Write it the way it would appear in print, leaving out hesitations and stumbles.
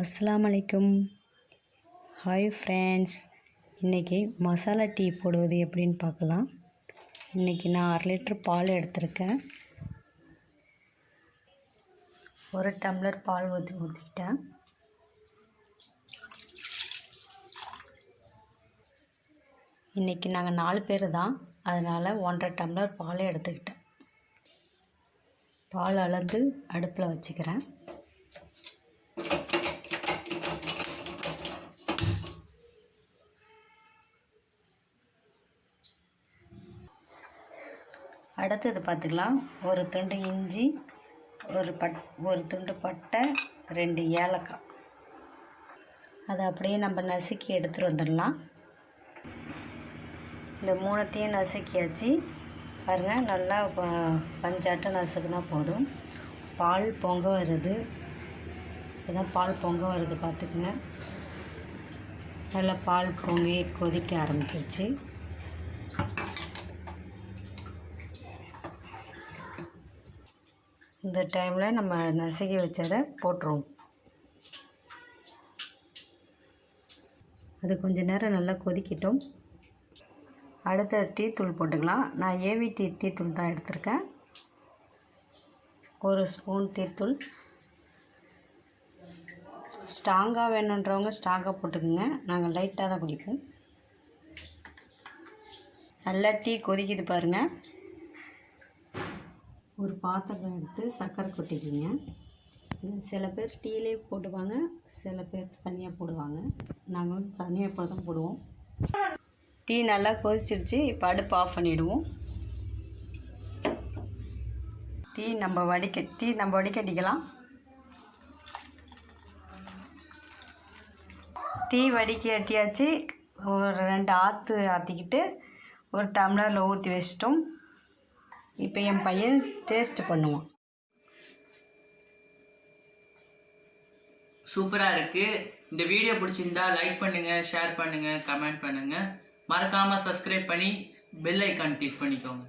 அஸ்ஸலாமு அலைக்கும். Hi friends, இன்றைக்கி மசாலா டீ போடுவது எப்படின்னு பார்க்கலாம். இன்றைக்கி நான் 1/2 லிட்டர் பால் எடுத்திருக்கேன். 1 டம்ளர் பால் ஊற்றிக்கிட்டேன். இன்றைக்கி நாங்கள் 4 பேர் தான், அதனால் 1.5 டம்ளர் பால் எடுத்துக்கிட்டேன். பால் அளந்து அடுப்பில் வச்சுக்கிறேன். அடுத்தது பார்த்துக்கலாம். ஒரு துண்டு இஞ்சி, ஒரு துண்டு பட்டை, 2 ஏலக்காய். அதை அப்படியே நம்ம நசுக்கி எடுத்துகிட்டு வந்துடலாம். இந்த 3த்தையும் நசுக்கியாச்சு பாருங்கள். நல்லா பஞ்சாட்டம் நசுக்குனா போதும். பால் பொங்க வருது, இப்போதான் பால் பொங்க வருது பார்த்துக்குங்க. நல்லா பால் பொங்கி கொதிக்க ஆரம்பிச்சிருச்சு. இந்த டைமில் நம்ம நசுக்கி வச்சதை போட்டுருவோம். அது கொஞ்சம் நேரம் நல்லா கொதிக்கட்டும். அடுத்த டீத்தூள் போட்டுக்கலாம். நான் ஏவிடி டீத்தூள் தான் எடுத்திருக்கேன். 1 ஸ்பூன் டீத்தூள். ஸ்ட்ராங்காக வேணுன்றவங்க ஸ்ட்ராங்காக போட்டுக்குங்க. நாங்கள் லைட்டாக தான் குடிப்போம். நல்லா டீ கொதிக்குது பாருங்கள். ஒரு பாத்திரம் எடுத்து சர்க்கரை கொட்டிக்கிங்க. சில பேர் டீலே போடுவாங்க, சில பேர் தனியாக போடுவாங்க. நாங்கள் வந்து தனியாக இப்போ தான் போடுவோம். டீ நல்லா கொதிச்சிருச்சு. இப்போ அடுப்பு ஆஃப் பண்ணிவிடுவோம். டீ நம்ம வடிகட்டிக்கலாம். டீ வடிகட்டியாச்சு. ஒரு 2 ஆற்று ஆற்றிக்கிட்டு ஒரு டம்ளரில் ஊற்றி வச்சிட்டோம். இப்போ என் பையன் டேஸ்ட் பண்ணுவான். சூப்பராக இருக்குது. இந்த வீடியோ பிடிச்சிருந்தா லைக் பண்ணுங்கள், ஷேர் பண்ணுங்கள், கமெண்ட் பண்ணுங்கள். மறக்காமல் சப்ஸ்கிரைப் பண்ணி பெல் ஐக்கான் கிளிக் பண்ணிக்கோங்க.